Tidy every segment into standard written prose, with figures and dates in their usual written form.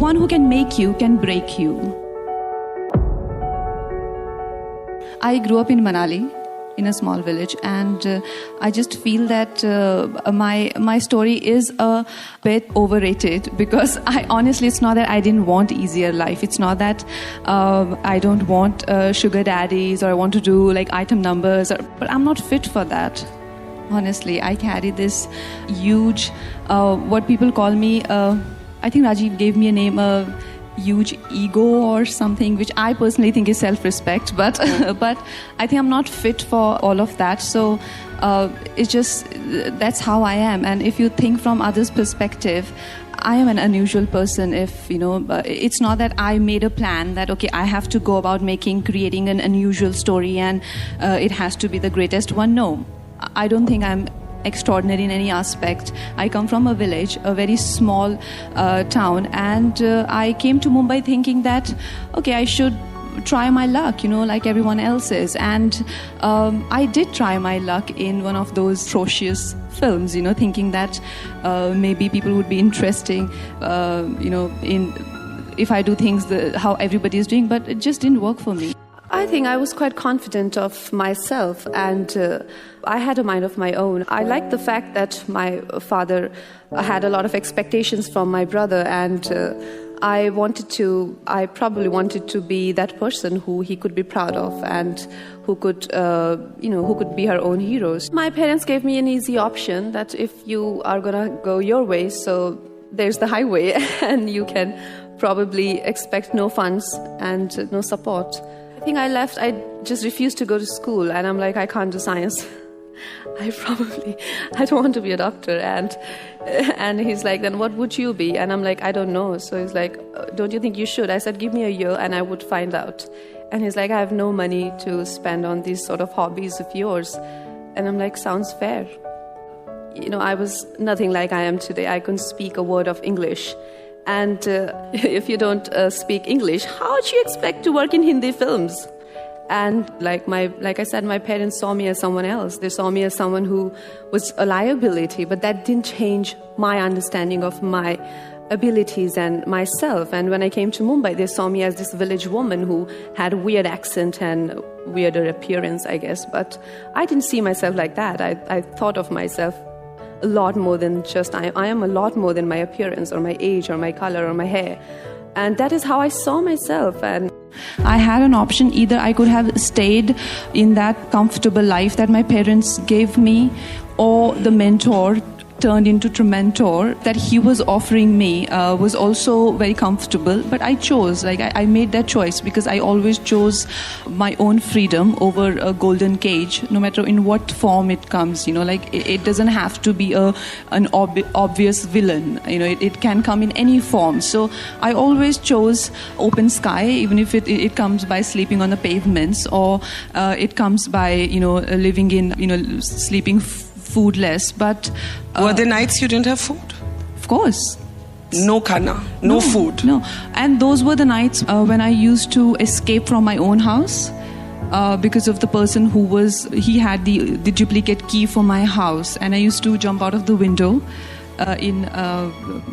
one who can make you can break you. I grew up in Manali, in a small village, and I just feel that my story is a bit overrated, because honestly, it's not that I didn't want easier life. It's not that I don't want sugar daddies, or I want to do like item numbers, but I'm not fit for that. Honestly, I carry this huge, what people call me, I think Rajiv gave me a name, huge ego or something, which I personally think is self-respect, but but I think I'm not fit for all of that. So it's just, that's how I am. And if you think from others' perspective, I am an unusual person. If it's not that I made a plan that okay, I have to go about creating an unusual story, and it has to be the greatest one. No, I don't think I'm extraordinary in any aspect. I come from a village, a very small town, and I came to Mumbai thinking that okay, I should try my luck, like everyone else is. And I did try my luck in one of those atrocious films, thinking that maybe people would be interesting, in if I do things how everybody is doing, but it just didn't work for me. I think I was quite confident of myself, and I had a mind of my own. I liked the fact that my father had a lot of expectations from my brother, and I probably wanted to be that person who he could be proud of, and who could be her own heroes. My parents gave me an easy option that if you are gonna go your way, so there's the highway, and you can probably expect no funds and no support. I think I left, I just refused to go to school, and I'm like, I can't do science. I don't want to be a doctor. And he's like, then what would you be? And I'm like, I don't know. So he's like, don't you think you should? I said, give me a year and I would find out. And he's like, I have no money to spend on these sort of hobbies of yours. And I'm like, sounds fair. I was nothing like I am today. I couldn't speak a word of English. And if you don't speak English, how do you expect to work in Hindi films? And like I said, my parents saw me as someone else. They saw me as someone who was a liability, but that didn't change my understanding of my abilities and myself. And when I came to Mumbai, they saw me as this village woman who had a weird accent and weirder appearance, I guess. But I didn't see myself like that. I thought of myself a lot more than just I am a lot more than my appearance or my age or my color or my hair. And that is how I saw myself. And I had an option. Either I could have stayed in that comfortable life that my parents gave me, or the mentor turned into Trementor that he was offering me was also very comfortable. But I chose, I made that choice because I always chose my own freedom over a golden cage, no matter in what form it comes. It doesn't have to be an obvious villain. It can come in any form. So I always chose open sky, even if it comes by sleeping on the pavements, or it comes by living in sleeping foodless. But were there nights you didn't have food? Of course. No khana, no food. No. And those were the nights when I used to escape from my own house because of the person he had the duplicate key for my house, and I used to jump out of the window in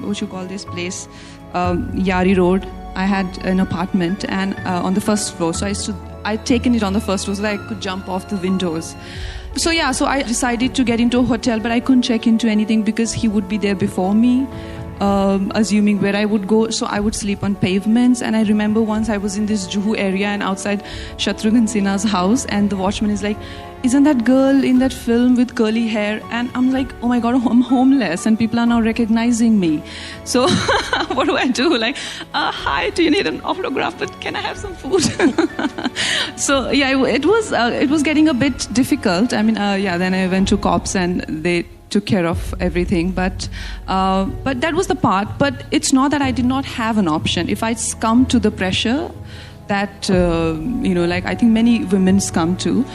what you call this place, Yari Road. I had an apartment and on the first floor, so I'd taken it on the first floor so that I could jump off the windows. So I decided to get into a hotel, but I couldn't check into anything because he would be there before me, assuming where I would go. So I would sleep on pavements. And I remember once I was in this Juhu area and outside Shatrughan Sinha's house, and the watchman is like, isn't that girl in that film with curly hair? And I'm like, oh my God, I'm homeless and people are now recognizing me. So what do I do? Hi, do you need an autograph? But can I have some food? So yeah, it was getting a bit difficult. I mean, then I went to cops and they took care of everything. But that was the part. But it's not that I did not have an option. If I succumb to the pressure that, I think many women succumb to,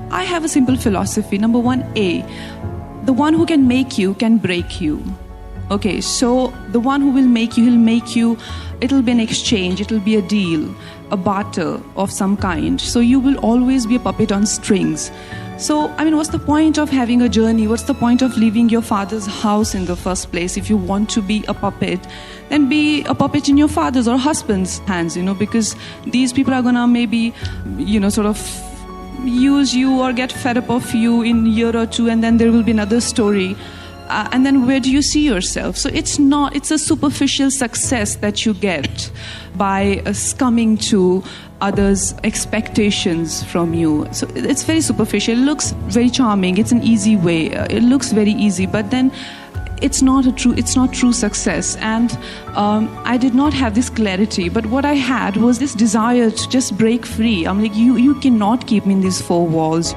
I have a simple philosophy. Number one, the one who can make you can break you. Okay, so the one who will make you, he'll make you, it'll be an exchange, it'll be a deal, a barter of some kind. So you will always be a puppet on strings. So, I mean, what's the point of having a journey? What's the point of leaving your father's house in the first place? If you want to be a puppet, then be a puppet in your father's or husband's hands, because these people are gonna maybe, sort of use you or get fed up of you in a year or two, and then there will be another story. And then where do you see yourself? So it's a superficial success that you get by succumbing to others' expectations from you. So it's very superficial. It looks very charming. It's an easy way. It looks very easy, but then it's not true success. And I did not have this clarity, but what I had was this desire to just break free. I'm like, you cannot keep me in these four walls.